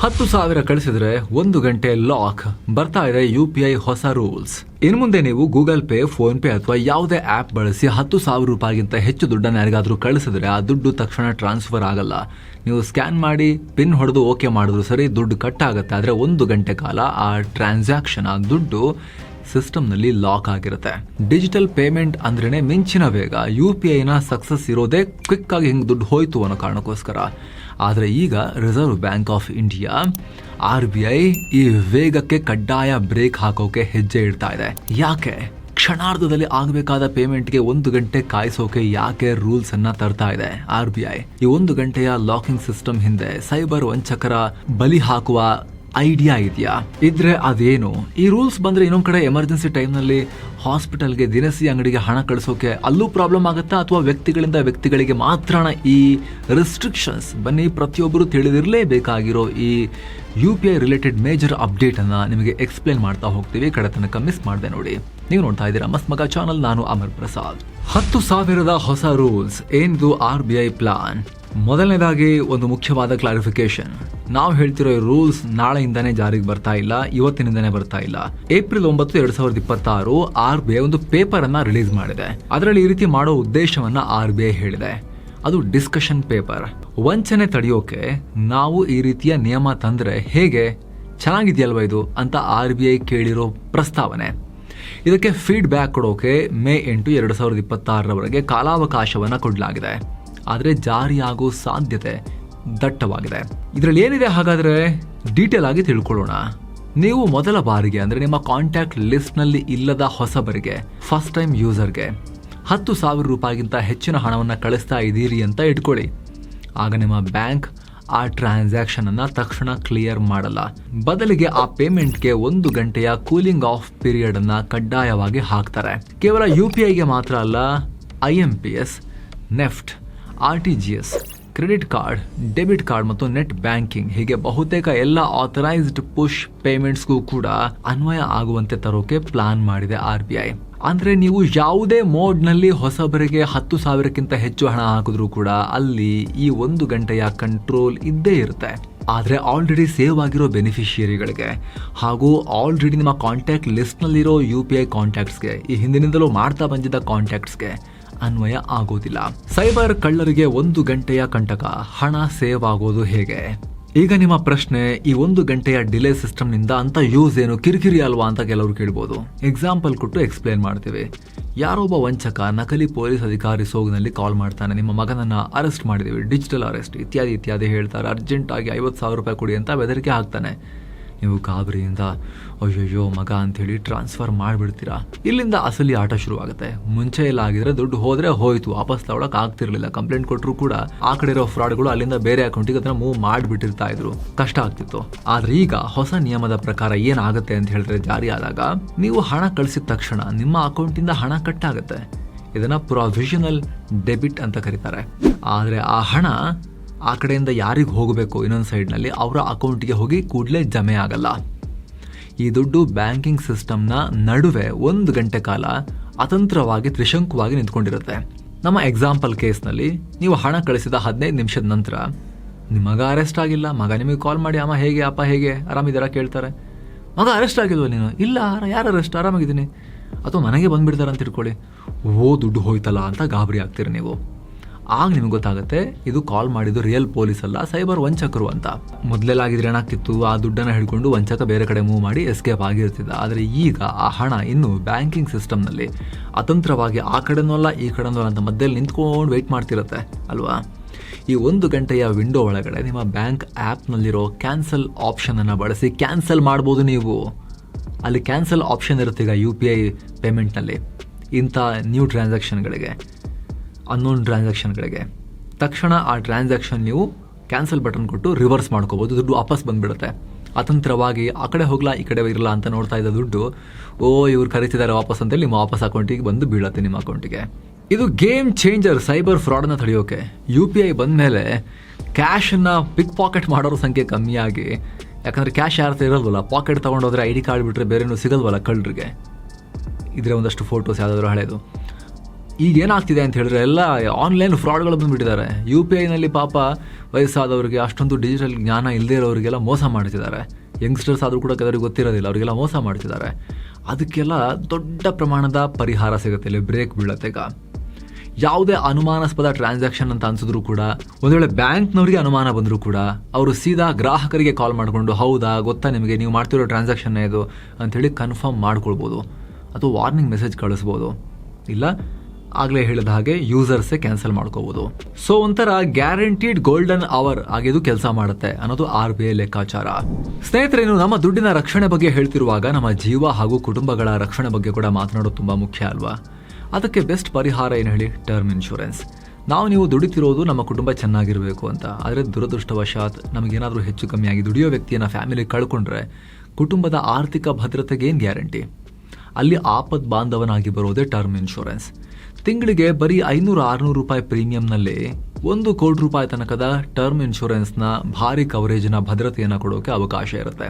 10,000 ಕಳಿಸಿದ್ರೆ 1 ಗಂಟೆ ಲಾಕ್. ಬರ್ತಾ ಇದೆ UPI ಹೊಸ ರೂಲ್ಸ್. ಇನ್ನು ಮುಂದೆ ನೀವು ಗೂಗಲ್ ಪೇ, ಫೋನ್ ಪೇ ಅಥವಾ ಯಾವುದೇ ಆಪ್ ಬಳಸಿ 10,000 ರೂಪಾಯಿಗಿಂತ ಹೆಚ್ಚು ದುಡ್ಡನ್ನು ಯಾರಿಗಾದ್ರೂ ಕಳಿಸಿದ್ರೆ ಆ ದುಡ್ಡು ತಕ್ಷಣ ಟ್ರಾನ್ಸ್ಫರ್ ಆಗಲ್ಲ. ನೀವು ಸ್ಕ್ಯಾನ್ ಮಾಡಿ ಪಿನ್ ಹೊಡೆದು ಓಕೆ ಮಾಡಿದ್ರು ಸರಿ, ದುಡ್ಡು ಕಟ್ ಆಗುತ್ತೆ. ಆದರೆ 1 ಗಂಟೆ ಕಾಲ ಆ ಟ್ರಾನ್ಸಾಕ್ಷನ್, ಆ ದುಡ್ಡು ಸಿಸ್ಟಮ್ನಲ್ಲಿ ಲಾಕ್ ಆಗಿರುತ್ತೆ. ಡಿಜಿಟಲ್ ಪೇಮೆಂಟ್ ಅಂದ್ರೇನೆ ಮಿಂಚಿನ ವೇಗ. UPIನ ಸಕ್ಸಸ್ ಇರೋದೇ ಕ್ವಿಕ್ ಆಗಿ ಹಿಂಗೆ ದುಡ್ಡು ಹೋಯ್ತು ಅನ್ನೋ ಕಾರಣಕ್ಕೋಸ್ಕರ. ಆದರೆ ಈಗ reserve bank of India RBI ಈ ವೇಗಕ್ಕೆ ಕಡ್ಡಾಯ ಬ್ರೇಕ್ ಹಾಕೋಕೆ ಹೆಜ್ಜೆ ಇಡ್ತಾ ಇದೆ. ಯಾಕೆ? ಕ್ಷಣಾರ್ಧದಲ್ಲಿ ಆಗಬೇಕಾದ ಪೇಮೆಂಟ್ಗೆ 1 ಗಂಟೆ ಕಾಯಿಸೋಕೆ ಯಾಕೆ ರೂಲ್ಸ್ ಅನ್ನ ತರ್ತಾ ಇದೆ RBI? ಈ 1 ಗಂಟೆಯ ಲಾಕಿಂಗ್ ಸಿಸ್ಟಮ್ ಹಿಂದೆ ಸೈಬರ್ ವಂಚಕರ ಬಲಿ ಹಾಕುವ ಐಡಿಯಾ ಇದೆಯಾ? ಇದ್ರೆ ಅದೇನು? ಈ ರೂಲ್ಸ್ ಬಂದ್ರೆ ಇನ್ನೊಂದ್ ಕಡೆ ಎಮರ್ಜೆನ್ಸಿ ಟೈಮ್ನಲ್ಲಿ ಹಾಸ್ಪಿಟಲ್ಗೆ, ದಿನಸಿ ಅಂಗಡಿಗೆ ಹಣ ಕಳಿಸೋಕೆ ಅಲ್ಲೂ ಪ್ರಾಬ್ಲಮ್ ಆಗುತ್ತಾ? ಅಥವಾ ವ್ಯಕ್ತಿಗಳಿಂದ ವ್ಯಕ್ತಿಗಳಿಗೆ ಮಾತ್ರನ ಈ ರೆಸ್ಟ್ರಿಕ್ಷನ್ಸ್? ಬನ್ನಿ, ಪ್ರತಿಯೊಬ್ಬರು ತಿಳಿದಿರಲೇಬೇಕಾಗಿರೋ ಈ UPI ರಿಲೇಟೆಡ್ ಮೇಜರ್ ಅಪ್ಡೇಟ್ ಅನ್ನ ನಿಮಗೆ ಎಕ್ಸ್ಪ್ಲೇನ್ ಮಾಡ್ತಾ ಹೋಗ್ತೀವಿ. ಕಡೆ ತನಕ ಮಿಸ್ ಮಾಡದೆ ನೋಡಿ. ನೀವು ನೋಡ್ತಾ ಇದ್ದೀರಾ ಮಸ್ತ್ ಮಗ ಚಾನಲ್. ನಾನು ಅಮರ್ ಪ್ರಸಾದ್. 10,000 ಹೊಸ ರೂಲ್ಸ್. ಏನಿದು RBI ಪ್ಲಾನ್? ಮೊದಲನೇದಾಗಿ ಒಂದು ಮುಖ್ಯವಾದ ಕ್ಲಾರಿಫಿಕೇಶನ್. ನಾವು ಹೇಳ್ತಿರೋ ರೂಲ್ಸ್ ನಾಳೆಯಿಂದಾನೇ ಜಾರಿಗೆ ಬರ್ತಾ ಇಲ್ಲ, ಇವತ್ತಿನಿಂದಾನೇ ಬರ್ತಾ ಇಲ್ಲ. ಏಪ್ರಿಲ್ 9, 2026 RBI ಒಂದು ಪೇಪರ್ ಅನ್ನ ರಿಲೀಸ್ ಮಾಡಿದೆ. ಅದರಲ್ಲಿ ಈ ರೀತಿ ಮಾಡೋ ಉದ್ದೇಶವನ್ನ RBI ಹೇಳಿದೆ. ಅದು ಡಿಸ್ಕಷನ್ ಪೇಪರ್. ವಂಚನೆ ತಡೆಯೋಕೆ ನಾವು ಈ ರೀತಿಯ ನಿಯಮ ತಂದ್ರೆ ಹೇಗೆ? ಚೆನ್ನಾಗಿದೆಯಲ್ವಾ ಇದು ಅಂತ RBI ಕೇಳಿರೋ ಪ್ರಸ್ತಾವನೆ. ಇದಕ್ಕೆ ಫೀಡ್ಬ್ಯಾಕ್ ಕೊಡೋಕೆ ಮೇ 8, 2026 ಕಾಲಾವಕಾಶವನ್ನ ಕೊಡಲಾಗಿದೆ. ಆದರೆ ಜಾರಿಯಾಗೋ ಸಾಧ್ಯತೆ ದಟ್ಟವಾಗಿದೆ. ಇದರಲ್ಲಿ ಏನಿದೆ ಹಾಗಾದ್ರೆ ಡೀಟೇಲ್ ಆಗಿ ತಿಳ್ಕೊಳ್ಳೋಣ. ನೀವು ಮೊದಲ ಬಾರಿಗೆ ಅಂದ್ರೆ ನಿಮ್ಮ ಕಾಂಟ್ಯಾಕ್ಟ್ ಲಿಸ್ಟ್ ನಲ್ಲಿ ಇಲ್ಲದ ಹೊಸಬರಿಗೆ, ಫಸ್ಟ್ ಟೈಮ್ ಯೂಸರ್ಗೆ 10,000 ರೂಪಾಯಿಗಿಂತ ಹೆಚ್ಚಿನ ಹಣವನ್ನು ಕಳಿಸ್ತಾ ಇದ್ದೀರಿ ಅಂತ ಇಟ್ಕೊಳ್ಳಿ. ಆಗ ನಿಮ್ಮ ಬ್ಯಾಂಕ್ ಆ ಟ್ರಾನ್ಸಾಕ್ಷನ್ ಅನ್ನ ತಕ್ಷಣ ಕ್ಲಿಯರ್ ಮಾಡಲ್ಲ. ಬದಲಿಗೆ ಆ ಪೇಮೆಂಟ್ಗೆ 1 ಗಂಟೆಯ ಕೂಲಿಂಗ್ ಆಫ್ ಪೀರಿಯಡ್ ಅನ್ನ ಕಡ್ಡಾಯವಾಗಿ ಹಾಕ್ತಾರೆ. ಕೇವಲ UPIಗೆ ಮಾತ್ರ ಅಲ್ಲ, IMPS, NEFT, RTGS, credit card, debit card ಮತ್ತು ನೆಟ್ ಬ್ಯಾಂಕಿಂಗ್ ಹೀಗೆ ಬಹುತೇಕ ಎಲ್ಲ ಆಥರೈಸ್ಡ್ ಪುಷ್ ಪೇಮೆಂಟ್ಸ್ಗೂ ಕೂಡ ಅನ್ವಯ ಆಗುವಂತೆ ತರೋಕೆ ಪ್ಲಾನ್ ಮಾಡಿದೆ RBI. ಅಂದ್ರೆ ನೀವು ಯಾವುದೇ ಮೋಡ್ ನಲ್ಲಿ ಹೊಸಬರಿಗೆ 10,000ಕ್ಕಿಂತ ಹೆಚ್ಚು ಹಣ ಹಾಕಿದ್ರು ಕೂಡ ಅಲ್ಲಿ ಈ 1 ಗಂಟೆಯ ಕಂಟ್ರೋಲ್ ಇದ್ದೇ ಇರುತ್ತೆ. ಆದ್ರೆ ಆಲ್ರೆಡಿ ಸೇವ್ ಆಗಿರೋ ಬೆನಿಫಿಷಿಯರಿಗಳಿಗೆ ಹಾಗೂ ಆಲ್ರೆಡಿ ನಿಮ್ಮ ಕಾಂಟ್ಯಾಕ್ಟ್ ಲಿಸ್ಟ್ ನಲ್ಲಿರೋ UPI ಕಾಂಟ್ಯಾಕ್ಟ್ಸ್ಗೆ, ಈ ಹಿಂದಿನಿಂದಲೂ ಮಾಡ್ತಾ ಬಂದಿದ್ದ ಕಾಂಟ್ಯಾಕ್ಟ್ಸ್ಗೆ ಅನ್ವಯ ಆಗೋದಿಲ್ಲ. ಸೈಬರ್ ಕಳ್ಳರಿಗೆ 1 ಗಂಟೆಯ ಕಂಟಕ. ಹಣ ಸೇವ್ ಆಗೋದು ಹೇಗೆ? ಈಗ ನಿಮ್ಮ ಪ್ರಶ್ನೆ, ಈ 1 ಗಂಟೆಯ ಡಿಲೇ ಸಿಸ್ಟಮ್ ನಿಂದ ಅಂತ ಯೂಸ್ ಏನು? ಕಿರಿಕಿರಿ ಅಲ್ವಾ ಅಂತ ಕೆಲವರು ಕೇಳ್ಬೋದು. ಎಕ್ಸಾಂಪಲ್ ಕೊಟ್ಟು ಎಕ್ಸ್ಪ್ಲೇನ್ ಮಾಡ್ತೀವಿ. ಯಾರೊಬ್ಬ ವಂಚಕ ನಕಲಿ ಪೊಲೀಸ್ ಅಧಿಕಾರಿ ಸೋಗಿನಲ್ಲಿ ಕಾಲ್ ಮಾಡ್ತಾನೆ, ನಿಮ್ಮ ಮಗನನ್ನ ಅರೆಸ್ಟ್ ಮಾಡಿದೀವಿ, ಡಿಜಿಟಲ್ ಅರೆಸ್ಟ್ ಇತ್ಯಾದಿ ಇತ್ಯಾದಿ ಹೇಳ್ತಾರೆ. ಅರ್ಜೆಂಟ್ ಆಗಿ 50,000 ರೂಪಾಯಿ ಕೊಡಿ ಅಂತ ಬೆದರಿಕೆ ಹಾಕ್ತಾನೆ. ನೀವು ಗಾಬರಿಯಿಂದ ಅಯ್ಯಯ್ಯೋ ಮಗ ಅಂಥೇಳಿ ಟ್ರಾನ್ಸ್ಫರ್ ಮಾಡಿಬಿಡ್ತೀರಾ. ಇಲ್ಲಿಂದ ಅಸಲಿ ಆಟ ಶುರುವಾಗುತ್ತೆ. ಮುಂಚೆ ಎಲ್ಲ ಆಗಿದ್ರೆ ದುಡ್ಡು ಹೋದ್ರೆ ಹೋಯ್ತು, ವಾಪಸ್ ತಗೊಳಕ್ ಆಗ್ತಿರ್ಲಿಲ್ಲ. ಕಂಪ್ಲೇಂಟ್ ಕೊಟ್ಟರು ಕೂಡ ಆ ಕಡೆ ಇರೋ ಫ್ರಾಡ್ಗಳು ಅಲ್ಲಿಂದ ಬೇರೆ ಅಕೌಂಟಿಗೆ ಅದನ್ನ ಮೂವ್ ಮಾಡಿಬಿಟ್ಟಿರ್ತಾ ಇದ್ರು, ಕಷ್ಟ ಆಗ್ತಿತ್ತು. ಆದ್ರೆ ಈಗ ಹೊಸ ನಿಯಮದ ಪ್ರಕಾರ ಏನಾಗುತ್ತೆ ಅಂತ ಹೇಳಿದ್ರೆ, ಜಾರಿ ಆದಾಗ ನೀವು ಹಣ ಕಳಿಸಿದ ತಕ್ಷಣ ನಿಮ್ಮ ಅಕೌಂಟಿಂದ ಹಣ ಕಟ್ ಆಗುತ್ತೆ. ಇದನ್ನ ಪ್ರೊವಿಷನಲ್ ಡೆಬಿಟ್ ಅಂತ ಕರೀತಾರೆ. ಆದ್ರೆ ಆ ಹಣ ಆ ಕಡೆಯಿಂದ ಯಾರಿಗೆ ಹೋಗಬೇಕು ಇನ್ನೊಂದು ಸೈಡ್ನಲ್ಲಿ ಅವರ ಅಕೌಂಟಿಗೆ ಹೋಗಿ ಕೂಡಲೇ ಜಮೆ ಆಗಲ್ಲ. ಈ ದುಡ್ಡು ಬ್ಯಾಂಕಿಂಗ್ ಸಿಸ್ಟಮ್ನ ನಡುವೆ 1 ಗಂಟೆ ಕಾಲ ಅತಂತ್ರವಾಗಿ ತ್ರಿಶಂಕುವಾಗಿ ನಿಂತ್ಕೊಂಡಿರುತ್ತೆ. ನಮ್ಮ ಎಕ್ಸಾಂಪಲ್ ಕೇಸ್ನಲ್ಲಿ ನೀವು ಹಣ ಕಳಿಸಿದ 15 ನಿಮಿಷದ ನಂತರ ನಿಮ್ಮ ಮಗ ಅರೆಸ್ಟ್ ಆಗಿಲ್ಲ. ಮಗ ನಿಮಗೆ ಕಾಲ್ ಮಾಡಿ, ಅಮ್ಮ ಹೇಗೆ, ಅಪ್ಪ ಹೇಗೆ, ಆರಾಮಿದ್ದಾರಾ ಕೇಳ್ತಾರೆ. ಮಗ ಅರೆಸ್ಟ್ ಆಗಿಲ್ವ ನೀನು? ಇಲ್ಲ, ಯಾರು ಅರೆಸ್ಟ್? ಆರಾಮಾಗಿದ್ದೀನಿ. ಅಥವಾ ಮನೆಗೆ ಬಂದ್ಬಿಡ್ತಾರೆ ಅಂತ ಇಟ್ಕೊಳ್ಳಿ. ದುಡ್ಡು ಹೋಯ್ತಲ್ಲ ಅಂತ ಗಾಬರಿ ಆಗ್ತೀರಿ ನೀವು. ಆಗ ನಿಮ್ಗೆ ಗೊತ್ತಾಗುತ್ತೆ ಇದು ಕಾಲ್ ಮಾಡಿದ್ದು ರಿಯಲ್ ಪೊಲೀಸ್ ಅಲ್ಲ, ಸೈಬರ್ ವಂಚಕರು ಅಂತ. ಮೊದಲೆಲ್ಲಾಗಿದ್ರೆ ಏನಾಗ್ತಿತ್ತು, ಆ ದುಡ್ಡನ್ನು ಹಿಡ್ಕೊಂಡು ವಂಚಕ ಬೇರೆ ಕಡೆ ಮೂವ್ ಮಾಡಿ ಎಸ್ಕೇಪ್ ಆಗಿರ್ತಿದ್ದ. ಆದರೆ ಈಗ ಆ ಹಣ ಇನ್ನು ಬ್ಯಾಂಕಿಂಗ್ ಸಿಸ್ಟಮ್ನಲ್ಲಿ ಅತಂತ್ರವಾಗಿ ಆ ಕಡೆನೂ ಅಲ್ಲ ಈ ಕಡೆನೂ ಅಲ್ಲ ಅಂತ ಮಧ್ಯದಲ್ಲಿ ನಿಂತ್ಕೊಂಡು ವೆಯ್ಟ್ ಮಾಡ್ತಿರುತ್ತೆ ಅಲ್ವಾ? ಈ 1 ಗಂಟೆಯ ವಿಂಡೋ ಒಳಗಡೆ ನಿಮ್ಮ ಬ್ಯಾಂಕ್ ಆ್ಯಪ್ನಲ್ಲಿರೋ ಕ್ಯಾನ್ಸಲ್ ಆಪ್ಷನನ್ನು ಬಳಸಿ ಕ್ಯಾನ್ಸಲ್ ಮಾಡ್ಬೋದು ನೀವು. ಅಲ್ಲಿ ಕ್ಯಾನ್ಸಲ್ ಆಪ್ಷನ್ ಇರುತ್ತೆ ಈಗ UPI ಪೇಮೆಂಟ್ನಲ್ಲಿ. ಇಂಥ ನ್ಯೂ ಟ್ರಾನ್ಸಾಕ್ಷನ್ಗಳಿಗೆ, ಅನ್ನೋನ್ ಟ್ರಾನ್ಸಾಕ್ಷನ್ಗಳಿಗೆ ತಕ್ಷಣ ಆ ಟ್ರಾನ್ಸಾಕ್ಷನ್ ನೀವು ಕ್ಯಾನ್ಸಲ್ ಬಟನ್ ಕೊಟ್ಟು ರಿವರ್ಸ್ ಮಾಡ್ಕೋಬೋದು. ದುಡ್ಡು ವಾಪಸ್ ಬಂದ್ಬಿಡುತ್ತೆ. ಅತಂತ್ರವಾಗಿ ಆ ಕಡೆ ಹೋಗ್ಲಾ ಈ ಕಡೆ ಇರಲ್ಲ ಅಂತ ನೋಡ್ತಾ ಇದ್ದ ದುಡ್ಡು, ಇವ್ರು ಕರೀತಿದ್ದಾರೆ ವಾಪಸ್ ಅಂತೇಳಿ ನಿಮ್ಮ ವಾಪಸ್ ಅಕೌಂಟಿಗೆ ಬಂದು ಬೀಳತ್ತೆ ನಿಮ್ಮ ಅಕೌಂಟಿಗೆ. ಇದು ಗೇಮ್ ಚೇಂಜರ್ ಸೈಬರ್ ಫ್ರಾಡನ್ನ ತಡೆಯೋಕೆ. UPI ಬಂದ ಮೇಲೆ ಕ್ಯಾಶನ್ನು ಪಿಕ್ ಪಾಕೆಟ್ ಮಾಡೋರ ಸಂಖ್ಯೆ ಕಮ್ಮಿಯಾಗಿ, ಯಾಕಂದರೆ ಕ್ಯಾಶ್ ಯಾರು ಇರಲ್ವಲ್ಲ, ಪಾಕೆಟ್ ತೊಗೊಂಡೋದ್ರೆ ID ಕಾರ್ಡ್ ಬಿಟ್ಟರೆ ಬೇರೆನೂ ಸಿಗಲ್ವಲ್ಲ ಕಳ್ಳರಿಗೆ. ಇದರ ಒಂದಷ್ಟು ಫೋಟೋಸ್ ಯಾವುದಾದ್ರೂ ಹಳೆಯದು. ಈಗ ಏನಾಗ್ತಿದೆ ಅಂತ ಹೇಳಿದ್ರೆ ಎಲ್ಲ ಆನ್ಲೈನ್ ಫ್ರಾಡ್ಗಳು ಬಂದುಬಿಟ್ಟಿದ್ದಾರೆ. UPI ನಲ್ಲಿ ಪಾಪ ವಯಸ್ಸಾದವರಿಗೆ ಅಷ್ಟೊಂದು ಡಿಜಿಟಲ್ ಜ್ಞಾನ ಇಲ್ಲದೇ ಇರೋರಿಗೆಲ್ಲ ಮೋಸ ಮಾಡ್ತಿದ್ದಾರೆ. ಯಂಗ್ಸ್ಟರ್ಸ್ ಆದರೂ ಕೂಡ ಕೆಲವರಿಗೆ ಗೊತ್ತಿರೋದಿಲ್ಲ, ಅವರಿಗೆಲ್ಲ ಮೋಸ ಮಾಡ್ತಿದ್ದಾರೆ. ಅದಕ್ಕೆಲ್ಲ ದೊಡ್ಡ ಪ್ರಮಾಣದ ಪರಿಹಾರ ಸಿಗುತ್ತೆ, ಇಲ್ಲಿ ಬ್ರೇಕ್ ಬೀಳತ್ತೆ. ಈಗ ಯಾವುದೇ ಅನುಮಾನಾಸ್ಪದ ಟ್ರಾನ್ಸಾಕ್ಷನ್ ಅಂತ ಅನ್ಸಿದ್ರು ಕೂಡ, ಒಂದು ವೇಳೆ ಬ್ಯಾಂಕ್ನವರಿಗೆ ಅನುಮಾನ ಬಂದರೂ ಕೂಡ ಅವರು ಸೀದಾ ಗ್ರಾಹಕರಿಗೆ ಕಾಲ್ ಮಾಡಿಕೊಂಡು ಹೌದಾ ಗೊತ್ತಾ ನಿಮಗೆ ನೀವು ಮಾಡ್ತಿರೋ ಟ್ರಾನ್ಸಾಕ್ಷನ್ ಇದು ಅಂಥೇಳಿ ಕನ್ಫರ್ಮ್ ಮಾಡ್ಕೊಳ್ಬೋದು, ಅಥವಾ ವಾರ್ನಿಂಗ್ ಮೆಸೇಜ್ ಕಳಿಸ್ಬೋದು, ಇಲ್ಲ ಆಗಲೇ ಹೇಳಿದ ಹಾಗೆ ಯೂಸರ್ಸೇ ಕ್ಯಾನ್ಸಲ್ ಮಾಡ್ಕೋಬೋದು. ಸೊ ಒಂಥರ ಗ್ಯಾರಂಟಿಡ್ ಗೋಲ್ಡನ್ ಅವರ್ ಆಗಿದು ಕೆಲಸ ಮಾಡುತ್ತೆ ಅನ್ನೋದು RBI ಲೆಕ್ಕಾಚಾರ. ಸ್ನೇಹಿತರೇನು, ನಮ್ಮ ದುಡ್ಡಿನ ರಕ್ಷಣೆ ಬಗ್ಗೆ ಹೇಳ್ತಿರುವಾಗ ನಮ್ಮ ಜೀವ ಹಾಗೂ ಕುಟುಂಬಗಳ ರಕ್ಷಣೆ ಬಗ್ಗೆ ಕೂಡ ಮಾತನಾಡೋದು ತುಂಬ ಮುಖ್ಯ ಅಲ್ವಾ? ಅದಕ್ಕೆ ಬೆಸ್ಟ್ ಪರಿಹಾರ ಏನು ಹೇಳಿ? Term insurance. ನೀವು ದುಡಿತಿರೋದು ನಮ್ಮ ಕುಟುಂಬ ಚೆನ್ನಾಗಿರಬೇಕು ಅಂತ. ಆದರೆ ದುರದೃಷ್ಟವಶಾತ್ ನಮಗೇನಾದರೂ ಹೆಚ್ಚು ಕಮ್ಮಿಯಾಗಿ ದುಡಿಯೋ ವ್ಯಕ್ತಿಯನ್ನು ಫ್ಯಾಮಿಲಿ ಕಳ್ಕೊಂಡ್ರೆ ಕುಟುಂಬದ ಆರ್ಥಿಕ ಭದ್ರತೆಗೆ ಏನು ಗ್ಯಾರಂಟಿ? ಅಲ್ಲಿ ಆಪತ್ ಬಾಂಧವನಾಗಿ ಬರೋದೇ ಟರ್ಮ್ ಇನ್ಶೂರೆನ್ಸ್. ತಿಂಗಳಿಗೆ ಬರೀ 500-600 ರೂಪಾಯಿ ಪ್ರೀಮಿಯಂನಲ್ಲಿ 1 ಕೋಟಿ ರೂಪಾಯಿ ತನಕದ ಟರ್ಮ್ ಇನ್ಶೂರೆನ್ಸ್ನ ಭಾರಿ ಕವರೇಜ್ನ ಭದ್ರತೆಯನ್ನು ಕೊಡೋಕೆ ಅವಕಾಶ ಇರುತ್ತೆ.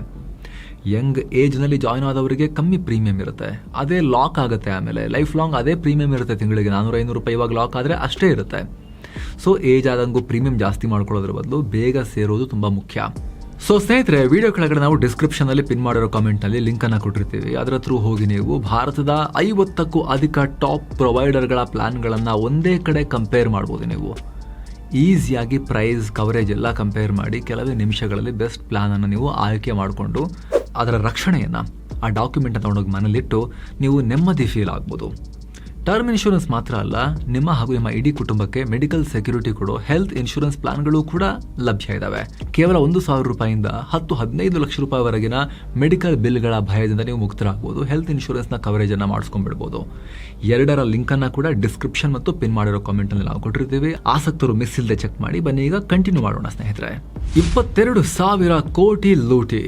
ಯಂಗ್ ಏಜ್ನಲ್ಲಿ ಜಾಯ್ನ್ ಆದವರಿಗೆ ಕಮ್ಮಿ ಪ್ರೀಮಿಯಂ ಇರುತ್ತೆ, ಅದೇ ಲಾಕ್ ಆಗುತ್ತೆ. ಆಮೇಲೆ ಲೈಫ್ ಲಾಂಗ್ ಅದೇ ಪ್ರೀಮಿಯಂ ಇರುತ್ತೆ. ತಿಂಗಳಿಗೆ 400-500 ರೂಪಾಯಿ ಇವಾಗ ಲಾಕ್ ಆದರೆ ಅಷ್ಟೇ ಇರುತ್ತೆ. ಸೊ ಏಜ್ ಆದಂಗೂ ಪ್ರೀಮಿಯಂ ಜಾಸ್ತಿ ಮಾಡ್ಕೊಳ್ಳೋದ್ರ ಬದಲು ಬೇಗ ಸೇರೋದು ತುಂಬ ಮುಖ್ಯ. ಸೊ ಸ್ನೇಹಿತರೆ, ವಿಡಿಯೋ ಕೆಳಗಡೆ ನಾವು ಡಿಸ್ಕ್ರಿಪ್ಷನಲ್ಲಿ ಪಿನ್ ಮಾಡಿರೋ ಕಾಮೆಂಟ್ನಲ್ಲಿ ಲಿಂಕನ್ನು ಕೊಟ್ಟಿರ್ತೀವಿ. ಅದರ ಥ್ರೂ ಹೋಗಿ ನೀವು ಭಾರತದ 50ಕ್ಕೂ ಅಧಿಕ ಟಾಪ್ ಪ್ರೊವೈಡರ್ಗಳ ಪ್ಲಾನ್ಗಳನ್ನು ಒಂದೇ ಕಡೆ ಕಂಪೇರ್ ಮಾಡ್ಬೋದು. ನೀವು ಈಸಿಯಾಗಿ ಪ್ರೈಸ್ ಕವರೇಜ್ ಎಲ್ಲ ಕಂಪೇರ್ ಮಾಡಿ ಕೆಲವೇ ನಿಮಿಷಗಳಲ್ಲಿ ಬೆಸ್ಟ್ ಪ್ಲಾನನ್ನು ನೀವು ಆಯ್ಕೆ ಮಾಡಿಕೊಂಡು ಅದರ ರಕ್ಷಣೆಯನ್ನು ಆ ಡಾಕ್ಯುಮೆಂಟನ್ನು ತೊಗೊಂಡೋಗಿ ಮನೇಲಿಟ್ಟು ನೀವು ನೆಮ್ಮದಿ ಫೀಲ್ ಆಗ್ಬೋದು. ಟರ್ಮ್ ಇನ್ಶೂರೆನ್ಸ್ ಮಾತ್ರ ಅಲ್ಲ, ನಿಮ್ಮ ಹಾಗೂ ನಿಮ್ಮ ಇಡೀ ಕುಟುಂಬಕ್ಕೆ ಮೆಡಿಕಲ್ ಸೆಕ್ಯೂರಿಟಿ ಕೊಡೋ ಹೆಲ್ತ್ ಇನ್ಶೂರೆನ್ಸ್ ಪ್ಲಾನ್ಗಳು ಕೂಡ ಲಭ್ಯ ಇದ್ದಾವೆ. ಕೇವಲ 1,000 ರೂಪಾಯಿಂದ 10-15 ಲಕ್ಷ ರೂಪಾಯಿವರೆಗಿನ ಮೆಡಿಕಲ್ ಬಿಲ್ಗಳ ಭಯದಿಂದ ನೀವು ಮುಕ್ತರಾಗಬಹುದು. ಹೆಲ್ತ್ ಇನ್ಶೂರೆನ್ಸ್ನ ಕವರೇಜನ್ನು ಮಾಡಿಸ್ಕೊಂಡ್ಬಿಡ್ಬೋದು. ಎರಡರ ಲಿಂಕನ್ನು ಕೂಡ ಡಿಸ್ಕ್ರಿಪ್ಷನ್ ಮತ್ತು ಪಿನ್ ಮಾಡಿರೋ ಕಾಮೆಂಟಲ್ಲಿ ನಾವು ಕೊಟ್ಟಿರ್ತೀವಿ. ಆಸಕ್ತರು ಮಿಸ್ ಇಲ್ಲದೆ ಚೆಕ್ ಮಾಡಿ. ಬನ್ನಿ ಈಗ ಕಂಟಿನ್ಯೂ ಮಾಡೋಣ ಸ್ನೇಹಿತರೆ. 22,000 ಕೋಟಿ ಲೂಟಿ.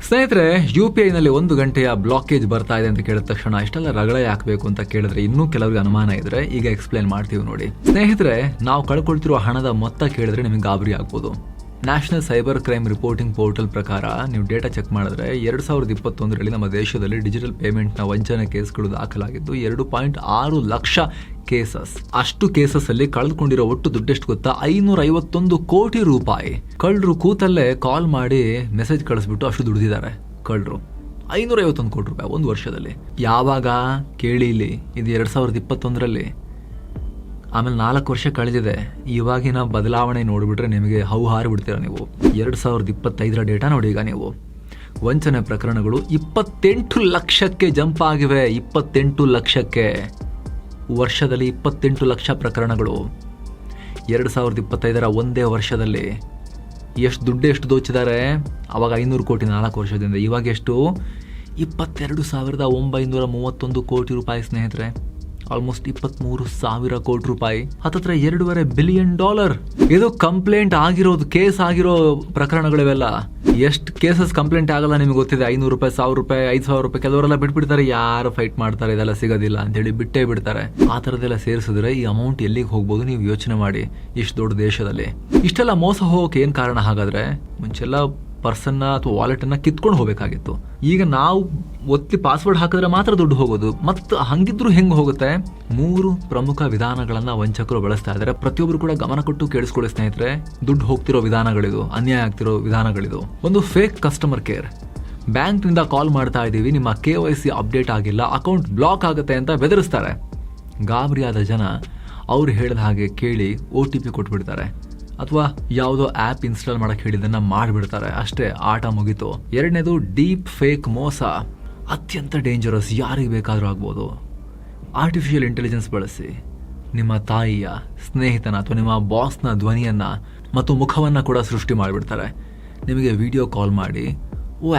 ಸ್ನೇಹಿತರೆ, UPI ನಲ್ಲಿ 1 ಗಂಟೆಯ ಬ್ಲಾಕೇಜ್ ಬರ್ತಾ ಇದೆ ಅಂತ ಕೇಳಿದ ತಕ್ಷಣ ಇಷ್ಟೆಲ್ಲ ರಗಳೆ ಹಾಕಬೇಕು ಅಂತ ಕೇಳಿದ್ರೆ ಇನ್ನೂ ಕೆಲವರಿಗೆ ಅನುಮಾನ ಇದ್ರೆ ಈಗ ಎಕ್ಸ್ಪ್ಲೇನ್ ಮಾಡ್ತೀವಿ ನೋಡಿ. ಸ್ನೇಹಿತರೆ, ನಾವು ಕಳ್ಕೊಳ್ತಿರೋ ಹಣದ ಮೊತ್ತ ಕೇಳಿದ್ರೆ ನಿಮಗೆ ಗಾಬರಿ ಆಗ್ಬೋದು. National cyber crime reporting portal ಪ್ರಕಾರ ನೀವು ಡೇಟಾ ಚೆಕ್ ಮಾಡಿದ್ರೆ 2021ರಲ್ಲಿ ನಮ್ಮ ದೇಶದಲ್ಲಿ ಡಿಜಿಟಲ್ ಪೇಮೆಂಟ್ನ ವಂಚನೆ ಕೇಸ್ಗಳು ದಾಖಲಾಗಿದ್ದು 2.6 ಲಕ್ಷ ಕೇಸಸ್. ಅಷ್ಟು ಕೇಸಸ್ ಅಲ್ಲಿ ಕಳೆದುಕೊಂಡಿರೋ ಒಟ್ಟು ದುಡ್ಡೆಷ್ಟು ಗೊತ್ತಾ? 551 ಕೋಟಿ ರೂಪಾಯಿ. ಕಳ್ಳರು ಕೂತಲ್ಲೇ ಕಾಲ್ ಮಾಡಿ ಮೆಸೇಜ್ ಕಳಿಸ್ಬಿಟ್ಟು ಅಷ್ಟು ದುಡ್ದಿದ್ದಾರೆ ಕಳ್ಳರು. 551 ಕೋಟಿ ರೂಪಾಯಿ ಒಂದು ವರ್ಷದಲ್ಲಿ. ಯಾವಾಗ ಕೇಳಿ ಇಲ್ಲಿ, ಇದು 2021ರಲ್ಲಿ. ಆಮೇಲೆ 4 ವರ್ಷ ಕಳೆದಿದೆ. ಇವಾಗಿನ ಬದಲಾವಣೆ ನೋಡಿಬಿಟ್ರೆ ನಿಮಗೆ ಹೌಹಾರಿ ಬಿಡ್ತೀರ ನೀವು. 2025ರ ಡೇಟಾ ನೋಡಿ. ಈಗ ನೀವು ವಂಚನೆ ಪ್ರಕರಣಗಳು 28 ಲಕ್ಷಕ್ಕೆ ಜಂಪ್ ಆಗಿವೆ. 28 ಲಕ್ಷಕ್ಕೆ ವರ್ಷದಲ್ಲಿ 28 ಲಕ್ಷ ಪ್ರಕರಣಗಳು. 2025ರ ಒಂದೇ ವರ್ಷದಲ್ಲಿ ಎಷ್ಟು ದೋಚಿದ್ದಾರೆ? ಅವಾಗ 500 ಕೋಟಿ 4 ವರ್ಷದಿಂದ. ಇವಾಗ ಎಷ್ಟು? 22,931 ಕೋಟಿ ರೂಪಾಯಿ ಸ್ನೇಹಿತರೆ. ಆಲ್ಮೋಸ್ಟ್ 23,000 ಕೋಟಿ ರೂಪಾಯಿ, ಹತ್ತತ್ರ $2.5 ಬಿಲಿಯನ್. ಇದು ಕಂಪ್ಲೇಂಟ್ ಆಗಿರೋದು, ಕೇಸ್ ಆಗಿರೋ ಪ್ರಕರಣಗಳಿವೆಲ್ಲ. ಎಷ್ಟು ಕೇಸಸ್ ಕಂಪ್ಲೇಂಟ್ ಆಗಲ್ಲ ನಿಮ್ಗೆ ಗೊತ್ತಿದೆ? 500 ರೂಪಾಯಿ, 1,000 ರೂಪಾಯಿ, 5,000 ರೂಪಾಯಿ. ಕೆಲವರೆಲ್ಲ ಬಿಟ್ಬಿಡ್ತಾರೆ, ಯಾರು ಫೈಟ್ ಮಾಡ್ತಾರೆ, ಇದೆಲ್ಲ ಸಿಗೋದಿಲ್ಲ ಅಂತೇಳಿ ಬಿಟ್ಟೇ ಬಿಡ್ತಾರೆ. ಆ ಥರದ್ದೆಲ್ಲ ಸೇರಿಸಿದ್ರೆ ಈ ಅಮೌಂಟ್ ಎಲ್ಲಿಗೆ ಹೋಗ್ಬೋದು ನೀವು ಯೋಚನೆ ಮಾಡಿ. ಇಷ್ಟು ದೊಡ್ಡ ದೇಶದಲ್ಲಿ ಇಷ್ಟೆಲ್ಲ ಮೋಸ ಹೋಗೋಕೆ ಏನು ಕಾರಣ? ಹಾಗಾದ್ರೆ ಮುಂಚೆಲ್ಲ ಪರ್ಸನ್ನ ಅಥವಾ ವಾಲೆಟನ್ನು ಕಿತ್ಕೊಂಡು ಹೋಗಬೇಕಾಗಿತ್ತು. ಈಗ ನಾವು ಒತ್ತಿ ಪಾಸ್ವರ್ಡ್ ಹಾಕಿದ್ರೆ ಮಾತ್ರ ದುಡ್ಡು ಹೋಗೋದು. ಮತ್ತು ಹಂಗಿದ್ರು ಹೆಂಗೆ ಹೋಗುತ್ತೆ? 3 ಪ್ರಮುಖ ವಿಧಾನಗಳನ್ನು ವಂಚಕರು ಬಳಸ್ತಾ ಇದ್ದಾರೆ. ಪ್ರತಿಯೊಬ್ಬರು ಕೂಡ ಗಮನ ಕೊಟ್ಟು ಕೇಳಿಸ್ಕೊಳ್ಳಿ ಸ್ನೇಹಿತರೆ. ದುಡ್ಡು ಹೋಗ್ತಿರೋ ವಿಧಾನಗಳಿದು, ಅನ್ಯಾಯ ಆಗ್ತಿರೋ ವಿಧಾನಗಳಿದು. ಒಂದು ಫೇಕ್ ಕಸ್ಟಮರ್ ಕೇರ್. ಬ್ಯಾಂಕ್ನಿಂದ ಕಾಲ್ ಮಾಡ್ತಾ ಇದ್ದೀವಿ, ನಿಮ್ಮ KYC ಅಪ್ಡೇಟ್ ಆಗಿಲ್ಲ, ಅಕೌಂಟ್ ಬ್ಲಾಕ್ ಆಗುತ್ತೆ ಅಂತ ಬೆದರಿಸ್ತಾರೆ. ಗಾಬರಿಯಾದ ಜನ ಅವ್ರು ಹೇಳಿದ ಹಾಗೆ ಕೇಳಿ OTP ಕೊಟ್ಬಿಡ್ತಾರೆ, ಅಥವಾ ಯಾವುದೋ ಆ್ಯಪ್ ಇನ್ಸ್ಟಾಲ್ ಮಾಡಕ್ಕೆ ಹೇಳಿದ್ದನ್ನು ಮಾಡಿಬಿಡ್ತಾರೆ. ಅಷ್ಟೇ, ಆಟ ಮುಗೀತು. ಎರಡನೇದು ಡೀಪ್ ಫೇಕ್ ಮೋಸ. ಅತ್ಯಂತ ಡೇಂಜರಸ್, ಯಾರಿಗೆ ಬೇಕಾದರೂ ಆಗ್ಬೋದು. ಆರ್ಟಿಫಿಷಿಯಲ್ ಇಂಟೆಲಿಜೆನ್ಸ್ ಬಳಸಿ ನಿಮ್ಮ ತಾಯಿಯ, ಸ್ನೇಹಿತನ ಅಥವಾ ನಿಮ್ಮ ಬಾಸ್ನ ಧ್ವನಿಯನ್ನು ಮತ್ತು ಮುಖವನ್ನು ಕೂಡ ಸೃಷ್ಟಿ ಮಾಡಿಬಿಡ್ತಾರೆ. ನಿಮಗೆ ವಿಡಿಯೋ ಕಾಲ್ ಮಾಡಿ,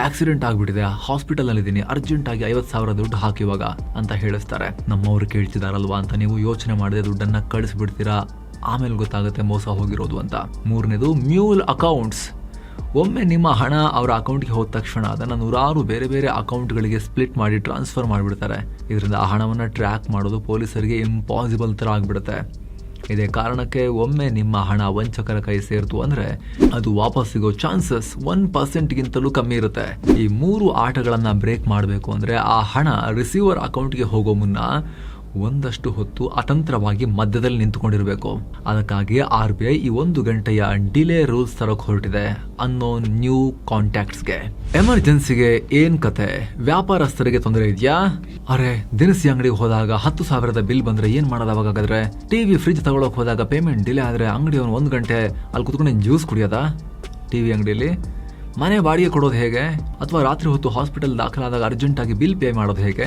ಆಕ್ಸಿಡೆಂಟ್ ಆಗಿಬಿಟ್ಟಿದೆ, ಹಾಸ್ಪಿಟಲ್ನಲ್ಲಿದ್ದೀನಿ, ಅರ್ಜೆಂಟಾಗಿ 50,000 ದುಡ್ಡು ಹಾಕಿವಾಗ ಅಂತ ಹೇಳಿಸ್ತಾರೆ. ನಮ್ಮವರು ಕೇಳ್ತಿದಾರಲ್ವಾ ಅಂತ ನೀವು ಯೋಚನೆ ಮಾಡದೆ ದುಡ್ಡನ್ನು ಕಳಿಸ್ಬಿಡ್ತೀರಾ. ಆಮೇಲೆ ಗೊತ್ತಾಗುತ್ತೆ ಮೋಸ ಹೋಗಿರೋದು ಅಂತ. ಮೂರನೇದು ಮ್ಯೂಲ್ ಅಕೌಂಟ್ಸ್. ಒಮ್ಮೆ ನಿಮ್ಮ ಹಣ ಅವರ ಅಕೌಂಟ್ಗೆ ಹೋದ ತಕ್ಷಣ ಅದನ್ನು 100 ಬೇರೆ ಬೇರೆ ಅಕೌಂಟ್ಗಳಿಗೆ ಸ್ಪ್ಲಿಟ್ ಮಾಡಿ ಟ್ರಾನ್ಸ್ಫರ್ ಮಾಡಿಬಿಡ್ತಾರೆ. ಇದರಿಂದ ಆ ಹಣವನ್ನು ಟ್ರ್ಯಾಕ್ ಮಾಡೋದು ಪೊಲೀಸರಿಗೆ ಇಂಪಾಸಿಬಲ್ ಥರ ಆಗಿಬಿಡುತ್ತೆ. ಇದೇ ಕಾರಣಕ್ಕೆ ಒಮ್ಮೆ ನಿಮ್ಮ ಹಣ ವಂಚಕರ ಕೈ ಸೇರ್ತು ಅಂದರೆ ಅದು ವಾಪಸ್ ಸಿಗೋ ಚಾನ್ಸಸ್ 1%ಗಿಂತಲೂ ಕಮ್ಮಿ ಇರುತ್ತೆ. ಈ 3 ಆಟಗಳನ್ನು ಬ್ರೇಕ್ ಮಾಡಬೇಕು ಅಂದರೆ ಆ ಹಣ ರಿಸೀವರ್ ಅಕೌಂಟ್ಗೆ ಹೋಗೋ ಮುನ್ನ ಒಂದಷ್ಟು ಹೊತ್ತು ಅತಂತ್ರವಾಗಿ ಮಧ್ಯದಲ್ಲಿ ನಿಂತುಕೊಂಡಿರಬೇಕು. ಅದಕ್ಕಾಗಿ RBI ಈ 1 ಗಂಟೆಯ ಡಿಲೇ ರೂಲ್ಸ್ ತರಕ್ ಹೊರಟಿದೆ ಅನ್ನೋ ನ್ಯೂ ಕಾಂಟ್ಯಾಕ್ಟ್ಸ್ಗೆ. ಎಮರ್ಜೆನ್ಸಿಗೆ ಏನ್ ಕತೆ? ವ್ಯಾಪಾರಸ್ಥರಿಗೆ ತೊಂದರೆ ಇದೆಯಾ? ಅರೆ, ದಿನಸಿ ಅಂಗಡಿಗೆ ಹೋದಾಗ 10,000 ಬಿಲ್ ಬಂದ್ರೆ ಏನ್ ಮಾಡೋದು ಅವಾಗಾದ್ರೆ? ಟಿವಿ ಫ್ರಿಜ್ ತಗೊಳಕ್ ಹೋದಾಗ ಪೇಮೆಂಟ್ ಡಿಲೇ ಆದ್ರೆ ಅಂಗಡಿಯವನು 1 ಗಂಟೆ ಅಲ್ಲಿ ಕುತ್ಕೊಂಡು ಜ್ಯೂಸ್ ಕುಡಿಯೋದಾ ಟಿವಿ ಅಂಗಡಿಯಲ್ಲಿ? ಮನೆ ಬಾಡಿಗೆ ಕೊಡೋದು ಹೇಗೆ? ಅಥವಾ ರಾತ್ರಿ ಹೊತ್ತು ಹಾಸ್ಪಿಟಲ್ ದಾಖಲಾದಾಗ ಅರ್ಜೆಂಟಾಗಿ ಬಿಲ್ ಪೇ ಮಾಡೋದು ಹೇಗೆ?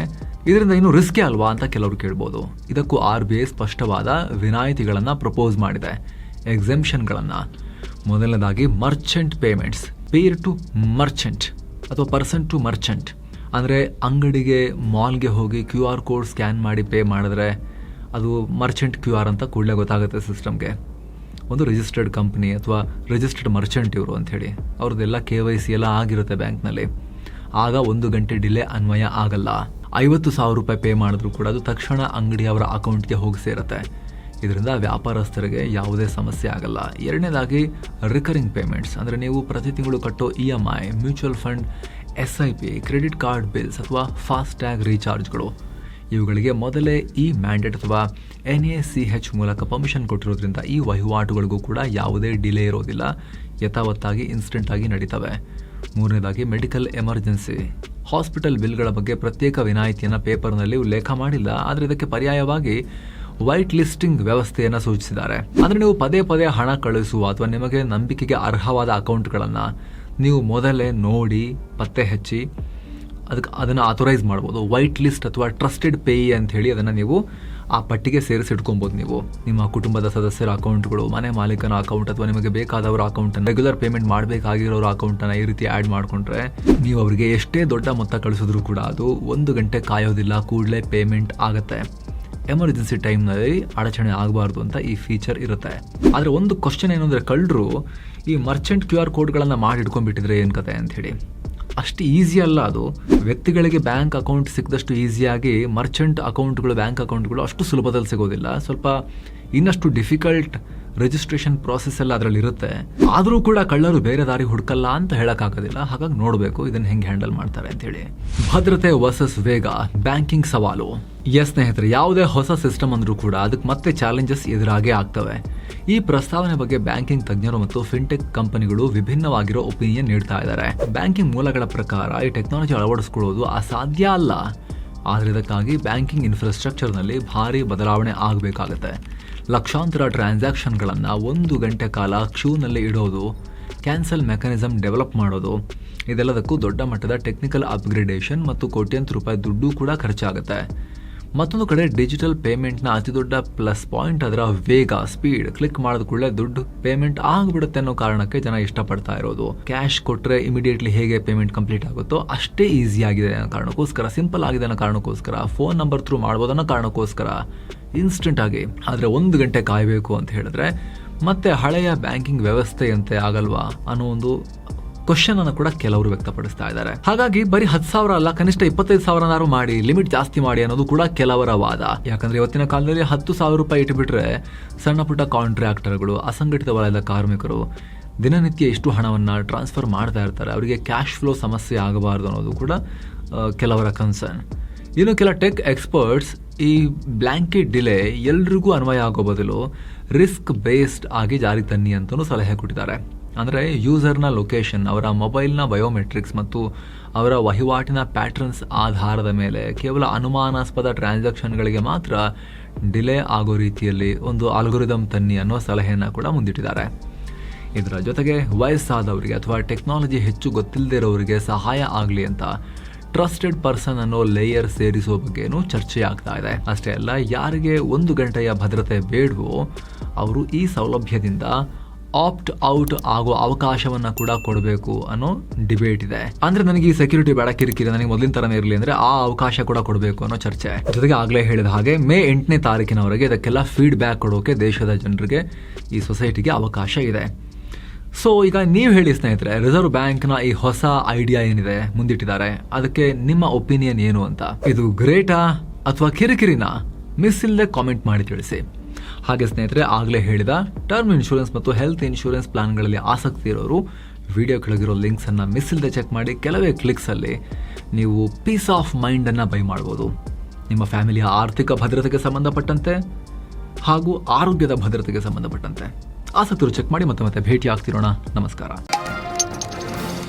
ಇದರಿಂದ ಇನ್ನೂ ರಿಸ್ಕೇ ಅಲ್ವಾ ಅಂತ ಕೆಲವರು ಕೇಳ್ಬೋದು. ಇದಕ್ಕೂ RBI ಸ್ಪಷ್ಟವಾದ ವಿನಾಯಿತಿಗಳನ್ನು ಪ್ರಪೋಸ್ ಮಾಡಿದೆ, ಎಕ್ಸೆಂಪ್ಷನ್ಗಳನ್ನು. ಮೊದಲನೇದಾಗಿ merchant payments, peer to merchant ಅಥವಾ ಪರ್ಸನ್ ಟು ಮರ್ಚೆಂಟ್. ಅಂದರೆ ಅಂಗಡಿಗೆ ಮಾಲ್ಗೆ ಹೋಗಿ QR ಕೋಡ್ ಸ್ಕ್ಯಾನ್ ಮಾಡಿ ಪೇ ಮಾಡಿದ್ರೆ ಅದು ಮರ್ಚೆಂಟ್ QR ಅಂತ ಕೂಡಲೇ ಗೊತ್ತಾಗುತ್ತೆ ಸಿಸ್ಟಮ್ಗೆ. ಒಂದು ರಿಜಿಸ್ಟರ್ಡ್ ಕಂಪ್ನಿ ಅಥವಾ ರಿಜಿಸ್ಟರ್ಡ್ ಮರ್ಚೆಂಟ್ ಇವರು ಅಂಥೇಳಿ ಅವ್ರದ್ದೆಲ್ಲ KYC ಎಲ್ಲ ಆಗಿರುತ್ತೆ ಬ್ಯಾಂಕ್ನಲ್ಲಿ. ಆಗ 1 ಗಂಟೆ ಡಿಲೇ ಅನ್ವಯ ಆಗಲ್ಲ. 50,000 ರೂಪಾಯಿ ಪೇ ಮಾಡಿದ್ರು ಕೂಡ ಅದು ತಕ್ಷಣ ಅಂಗಡಿಯವರ ಅಕೌಂಟ್ಗೆ ಹೋಗಿ ಸೇರುತ್ತೆ. ಇದರಿಂದ ವ್ಯಾಪಾರಸ್ಥರಿಗೆ ಯಾವುದೇ ಸಮಸ್ಯೆ ಆಗಲ್ಲ. ಎರಡನೇದಾಗಿ ರಿಕರಿಂಗ್ ಪೇಮೆಂಟ್ಸ್, ಅಂದರೆ ನೀವು ಪ್ರತಿ ತಿಂಗಳು ಕಟ್ಟೋ EMI, mutual fund, SIP, credit card bills ಅಥವಾ ಫಾಸ್ಟ್ಯಾಗ್ ರೀಚಾರ್ಜ್ಗಳು, ಇವುಗಳಿಗೆ ಮೊದಲೇ ಈ ಮ್ಯಾಂಡೇಟ್ ಅಥವಾ NACH ಮೂಲಕ ಪರ್ಮಿಷನ್ ಕೊಟ್ಟಿರೋದ್ರಿಂದ ಈ ವಹಿವಾಟುಗಳಿಗೂ ಕೂಡ ಯಾವುದೇ ಡಿಲೇ ಇರೋದಿಲ್ಲ, ಯಥಾವತ್ತಾಗಿ ಇನ್ಸ್ಟೆಂಟಾಗಿ ನಡೀತವೆ. ಮೂರನೇದಾಗಿ ಮೆಡಿಕಲ್ ಎಮರ್ಜೆನ್ಸಿ, ಹಾಸ್ಪಿಟಲ್ ಬಿಲ್ಗಳ ಬಗ್ಗೆ ಪ್ರತ್ಯೇಕ ವಿನಾಯಿತಿಯನ್ನು ಪೇಪರ್ನಲ್ಲಿ ಉಲ್ಲೇಖ ಮಾಡಿಲ್ಲ, ಆದರೆ ಇದಕ್ಕೆ ಪರ್ಯಾಯವಾಗಿ ವೈಟ್ ಲಿಸ್ಟಿಂಗ್ ವ್ಯವಸ್ಥೆಯನ್ನು ಸೂಚಿಸಿದ್ದಾರೆ. ಅಂದರೆ ನೀವು ಪದೇ ಪದೇ ಹಣ ಕಳಿಸುವ ಅಥವಾ ನಿಮಗೆ ನಂಬಿಕೆಗೆ ಅರ್ಹವಾದ ಅಕೌಂಟ್ಗಳನ್ನು ನೀವು ಮೊದಲೇ ನೋಡಿ ಪತ್ತೆ ಹಚ್ಚಿ ಅದನ್ನು ಆಥೋರೈಸ್ ಮಾಡ್ಬೋದು. ವೈಟ್ ಲಿಸ್ಟ್ ಅಥವಾ ಟ್ರಸ್ಟೆಡ್ ಪೇಯಿ ಅಂತ ಹೇಳಿ ಅದನ್ನು ನೀವು ಆ ಪಟ್ಟಿಗೆ ಸೇರಿಸಿಟ್ಕೊಬೋದು. ನೀವು ನಿಮ್ಮ ಕುಟುಂಬದ ಸದಸ್ಯರ ಅಕೌಂಟ್ಗಳು, ಮನೆ ಮಾಲೀಕನ ಅಕೌಂಟ್ ಅಥವಾ ನಿಮಗೆ ಬೇಕಾದವರ ಅಕೌಂಟನ್ನು, ರೆಗ್ಯುಲರ್ ಪೇಮೆಂಟ್ ಮಾಡಬೇಕಾಗಿರೋರ ಅಕೌಂಟನ್ನು ಈ ರೀತಿ ಆ್ಯಡ್ ಮಾಡಿಕೊಂಡ್ರೆ ನೀವು ಅವರಿಗೆ ಎಷ್ಟೇ ದೊಡ್ಡ ಮೊತ್ತ ಕಳಿಸಿದ್ರು ಕೂಡ ಅದು 1 ಗಂಟೆ ಕಾಯೋದಿಲ್ಲ, ಕೂಡಲೇ ಪೇಮೆಂಟ್ ಆಗುತ್ತೆ. ಎಮರ್ಜೆನ್ಸಿ ಟೈಮ್ನಲ್ಲಿ ಅಡಚಣೆ ಆಗಬಾರ್ದು ಅಂತ ಈ ಫೀಚರ್ ಇರುತ್ತೆ. ಆದರೆ ಒಂದು ಕ್ವಶನ್ ಏನು ಅಂದರೆ, ಕಳ್ಳರು ಈ ಮರ್ಚೆಂಟ್ QR ಕೋಡ್ಗಳನ್ನು ಮಾಡಿ ಇಟ್ಕೊಂಡ್ಬಿಟ್ಟಿದ್ರೆ ಏನು ಕತೆ ಅಂಥೇಳಿ. ಅಷ್ಟು ಈಸಿ ಅಲ್ಲ ಅದು. ವ್ಯಕ್ತಿಗಳಿಗೆ ಬ್ಯಾಂಕ್ ಅಕೌಂಟ್ ಸಿಕ್ಕದಷ್ಟು ಈಸಿಯಾಗಿ ಮರ್ಚೆಂಟ್ ಅಕೌಂಟ್ಗಳು, ಬ್ಯಾಂಕ್ ಅಕೌಂಟ್ಗಳು ಅಷ್ಟು ಸುಲಭದಲ್ಲಿ ಸಿಗೋದಿಲ್ಲ. ಸ್ವಲ್ಪ ಇನ್ನಷ್ಟು ಡಿಫಿಕಲ್ಟ್ ರಿಜಿಸ್ಟ್ರೇಷನ್ ಪ್ರಾಸೆಸ್ ಎಲ್ಲ ಅದರಲ್ಲಿ ಇರುತ್ತೆ. ಆದರೂ ಕೂಡ ಕಳ್ಳರು ಬೇರೆ ದಾರಿ ಹುಡುಕಲ್ಲ ಅಂತ ಹೇಳೋಕ್ಕಾಗೋದಿಲ್ಲ. ಹಾಗಾಗಿ ನೋಡಬೇಕು ಇದನ್ನು ಹೆಂಗೆ ಹ್ಯಾಂಡಲ್ ಮಾಡ್ತಾರೆ ಅಂತೇಳಿ. ಭದ್ರತೆ ವರ್ಸಸ್ ವೇಗ, ಬ್ಯಾಂಕಿಂಗ್ ಸವಾಲು. ಸ್ನೇಹಿತರೆ, ಯಾವುದೇ ಹೊಸ ಸಿಸ್ಟಮ್ ಅಂದರೂ ಕೂಡ ಅದಕ್ಕೆ ಮತ್ತೆ ಚಾಲೆಂಜಸ್ ಎದುರಾಗೇ ಆಗ್ತವೆ. ಈ ಪ್ರಸ್ತಾವನೆ ಬಗ್ಗೆ ಬ್ಯಾಂಕಿಂಗ್ ತಜ್ಞರು ಮತ್ತು ಫಿನ್ಟೆಕ್ ಕಂಪನಿಗಳು ವಿಭಿನ್ನವಾಗಿರೋ ಒಪಿನಿಯನ್ ನೀಡ್ತಾ ಇದ್ದಾರೆ. ಬ್ಯಾಂಕಿಂಗ್ ಮೂಲಗಳ ಪ್ರಕಾರ ಈ ಟೆಕ್ನಾಲಜಿ ಅಳವಡಿಸ್ಕೊಳ್ಳೋದು ಅಸಾಧ್ಯ ಅಲ್ಲ, ಆದರೆ ಇದಕ್ಕಾಗಿ ಬ್ಯಾಂಕಿಂಗ್ ಇನ್ಫ್ರಾಸ್ಟ್ರಕ್ಚರ್ನಲ್ಲಿ ಭಾರಿ ಬದಲಾವಣೆ ಆಗಬೇಕಾಗುತ್ತೆ. ಲಕ್ಷಾಂತರ ಟ್ರಾನ್ಸಾಕ್ಷನ್ಗಳನ್ನು 1 ಗಂಟೆ ಕಾಲ ಕ್ಯೂನಲ್ಲಿ ಇಡೋದು, ಕ್ಯಾನ್ಸಲ್ ಮೆಕ್ಯಾನಿಸಮ್ ಡೆವಲಪ್ ಮಾಡೋದು, ಇದೆಲ್ಲದಕ್ಕೂ ದೊಡ್ಡ ಮಟ್ಟದ ಟೆಕ್ನಿಕಲ್ ಅಪ್ಗ್ರೇಡೇಷನ್ ಮತ್ತು ಕೋಟ್ಯಂತರ ರೂಪಾಯಿ ದುಡ್ಡು ಕೂಡ ಖರ್ಚಾಗುತ್ತೆ. ಮತ್ತೊಂದು ಕಡೆ ಡಿಜಿಟಲ್ ಪೇಮೆಂಟ್ನ ಅತಿ ದೊಡ್ಡ ಪ್ಲಸ್ ಪಾಯಿಂಟ್ ಅದರ ವೇಗ, ಸ್ಪೀಡ್. ಕ್ಲಿಕ್ ಮಾಡಿದ ಕೂಡಲೇ ದುಡ್ಡು ಪೇಮೆಂಟ್ ಆಗಿಬಿಡುತ್ತೆ ಅನ್ನೋ ಕಾರಣಕ್ಕೆ ಜನ ಇಷ್ಟಪಡ್ತಾ ಇರೋದು. ಕ್ಯಾಶ್ ಕೊಟ್ಟರೆ ಇಮಿಡಿಯೇಟ್ಲಿ ಹೇಗೆ ಪೇಮೆಂಟ್ ಕಂಪ್ಲೀಟ್ ಆಗುತ್ತೋ ಅಷ್ಟೇ ಈಸಿ ಆಗಿದೆ ಅನ್ನೋ ಕಾರಣಕ್ಕೋಸ್ಕರ, ಸಿಂಪಲ್ ಆಗಿದೆ ಅನ್ನೋ ಕಾರಣಕ್ಕೋಸ್ಕರ, ಫೋನ್ ನಂಬರ್ ಥ್ರೂ ಮಾಡ್ಬೋದು ಅನ್ನೋ ಕಾರಣಕ್ಕೋಸ್ಕರ ಇನ್ಸ್ಟೆಂಟ್ ಆಗಿ. ಆದರೆ 1 ಗಂಟೆ ಕಾಯಬೇಕು ಅಂತ ಹೇಳಿದ್ರೆ ಮತ್ತೆ ಹಳೆಯ ಬ್ಯಾಂಕಿಂಗ್ ವ್ಯವಸ್ಥೆಯಂತೆ ಆಗಲ್ವಾ ಅನ್ನೋ ಒಂದು ಕ್ವಶನ್ ಅನ್ನು ಕೂಡ ಕೆಲವರು ವ್ಯಕ್ತಪಡಿಸ್ತಾ ಇದ್ದಾರೆ. ಹಾಗಾಗಿ ಬರೀ 10,000 ಅಲ್ಲ, ಕನಿಷ್ಠ 25,000 ಮಾಡಿ, ಲಿಮಿಟ್ ಜಾಸ್ತಿ ಮಾಡಿ ಅನ್ನೋದು ಕೂಡ ಕೆಲವರ ವಾದ. ಯಾಕಂದ್ರೆ ಇವತ್ತಿನ ಕಾಲದಲ್ಲಿ 10,000 ರೂಪಾಯಿ ಇಟ್ಟುಬಿಟ್ರೆ ಸಣ್ಣ ಪುಟ್ಟ ಕಾಂಟ್ರಾಕ್ಟರ್ಗಳು, ಅಸಂಘಟಿತ ವಲಯದ ಕಾರ್ಮಿಕರು ದಿನನಿತ್ಯ ಇಷ್ಟು ಹಣವನ್ನು ಟ್ರಾನ್ಸ್ಫರ್ ಮಾಡ್ತಾ ಇರ್ತಾರೆ. ಅವರಿಗೆ ಕ್ಯಾಶ್ ಫ್ಲೋ ಸಮಸ್ಯೆ ಆಗಬಾರ್ದು ಅನ್ನೋದು ಕೂಡ ಕೆಲವರ ಕನ್ಸರ್ನ್. ಇನ್ನು ಕೆಲ ಟೆಕ್ ಎಕ್ಸ್ಪರ್ಟ್ಸ್ ಈ ಬ್ಲ್ಯಾಂಕೆಟ್ ಡಿಲೇ ಎಲ್ರಿಗೂ ಅನ್ವಯ ಆಗೋ ಬದಲು ರಿಸ್ಕ್ ಬೇಸ್ಡ್ ಆಗಿ ಜಾರಿ ತನ್ನಿ ಅಂತಲೂ ಸಲಹೆ ಕೊಟ್ಟಿದ್ದಾರೆ. ಅಂದರೆ ಯೂಸರ್ನ ಲೊಕೇಶನ್, ಅವರ ಮೊಬೈಲ್ನ ಬಯೋಮೆಟ್ರಿಕ್ಸ್ ಮತ್ತು ಅವರ ವಹಿವಾಟಿನ ಪ್ಯಾಟ್ರನ್ಸ್ ಆಧಾರದ ಮೇಲೆ ಕೇವಲ ಅನುಮಾನಾಸ್ಪದ ಟ್ರಾನ್ಸಾಕ್ಷನ್ಗಳಿಗೆ ಮಾತ್ರ ಡಿಲೇ ಆಗೋ ರೀತಿಯಲ್ಲಿ ಒಂದು ಆಲ್ಗೊರಿದಮ್ ತನ್ನಿ ಅನ್ನೋ ಸಲಹೆಯನ್ನು ಕೂಡ ಮುಂದಿಟ್ಟಿದ್ದಾರೆ. ಇದರ ಜೊತೆಗೆ ವಯಸ್ಸಾದವರಿಗೆ ಅಥವಾ ಟೆಕ್ನಾಲಜಿ ಹೆಚ್ಚು ಗೊತ್ತಿಲ್ಲದೆ ಇರೋರಿಗೆ ಸಹಾಯ ಆಗಲಿ ಅಂತ ಟ್ರಸ್ಟೆಡ್ ಪರ್ಸನ್ ಅನ್ನೋ ಲೇಯರ್ ಸೇರಿಸುವ ಬಗ್ಗೆನೂ ಚರ್ಚೆ ಆಗ್ತಾ ಇದೆ. ಅಷ್ಟೇ ಅಲ್ಲ, ಯಾರಿಗೆ 1 ಗಂಟೆಯ ಭದ್ರತೆ ಬೇಡವೋ ಅವರು ಈ ಸೌಲಭ್ಯದಿಂದ ಆಪ್ಟ್ ಔಟ್ ಆಗೋ ಅವಕಾಶವನ್ನ ಕೂಡ ಕೊಡಬೇಕು ಅನ್ನೋ ಡಿಬೇಟ್ ಇದೆ. ಅಂದ್ರೆ ನನಗೆ ಈ ಸೆಕ್ಯೂರಿಟಿ ಬೇಡ, ಕಿರಿಕಿರಿ ನನಗೆ ಮೊದಲಿನ ತರನೇ ಇರಲಿ ಅಂದ್ರೆ ಆ ಅವಕಾಶ ಕೂಡ ಕೊಡಬೇಕು ಅನ್ನೋ ಚರ್ಚೆ. ಜೊತೆಗೆ ಆಗ್ಲೇ ಹೇಳಿದ ಹಾಗೆ ಮೇ 8ನೇ ತಾರೀಕಿನವರೆಗೆ ಇದಕ್ಕೆಲ್ಲ ಫೀಡ್ಬ್ಯಾಕ್ ಕೊಡೋಕೆ ದೇಶದ ಜನರಿಗೆ, ಈ ಸೊಸೈಟಿಗೆ ಅವಕಾಶ ಇದೆ. ಸೊ ಈಗ ನೀವು ಹೇಳಿ ಸ್ನೇಹಿತರೆ, ರಿಸರ್ವ್ ಬ್ಯಾಂಕ್ನ ಈ ಹೊಸ ಐಡಿಯಾ ಏನಿದೆ ಮುಂದಿಟ್ಟಿದ್ದಾರೆ, ಅದಕ್ಕೆ ನಿಮ್ಮ ಒಪಿನಿಯನ್ ಏನು ಅಂತ. ಇದು ಗ್ರೇಟಾ ಅಥವಾ ಕಿರಿಕಿರಿನಾ? ಮಿಸ್ ಇಲ್ಲದೆ ಕಾಮೆಂಟ್ ಮಾಡಿ ತಿಳಿಸಿ. ಹಾಗೆ ಸ್ನೇಹಿತರೆ, ಆಗಲೇ ಹೇಳಿದ ಟರ್ಮ್ ಇನ್ಶೂರೆನ್ಸ್ ಮತ್ತು ಹೆಲ್ತ್ ಇನ್ಶೂರೆನ್ಸ್ ಪ್ಲಾನ್ಗಳಲ್ಲಿ ಆಸಕ್ತಿ ಇರೋರು ವಿಡಿಯೋ ಕೆಳಗಿರೋ ಲಿಂಕ್ಸನ್ನು ಮಿಸ್ ಇಲ್ಲದೆ ಚೆಕ್ ಮಾಡಿ. ಕೆಲವೇ ಕ್ಲಿಕ್ಸಲ್ಲಿ ನೀವು ಪೀಸ್ ಆಫ್ ಮೈಂಡನ್ನು ಬೈ ಮಾಡ್ಬೋದು. ನಿಮ್ಮ ಫ್ಯಾಮಿಲಿಯ ಆರ್ಥಿಕ ಭದ್ರತೆಗೆ ಸಂಬಂಧಪಟ್ಟಂತೆ ಹಾಗೂ ಆರೋಗ್ಯದ ಭದ್ರತೆಗೆ ಸಂಬಂಧಪಟ್ಟಂತೆ. ಆಸಕ್ತರು ಚೆಕ್ ಮಾಡಿ. ಮತ್ತೆ ಭೇಟಿ ಆಗ್ತಿರೋಣ. ನಮಸ್ಕಾರ.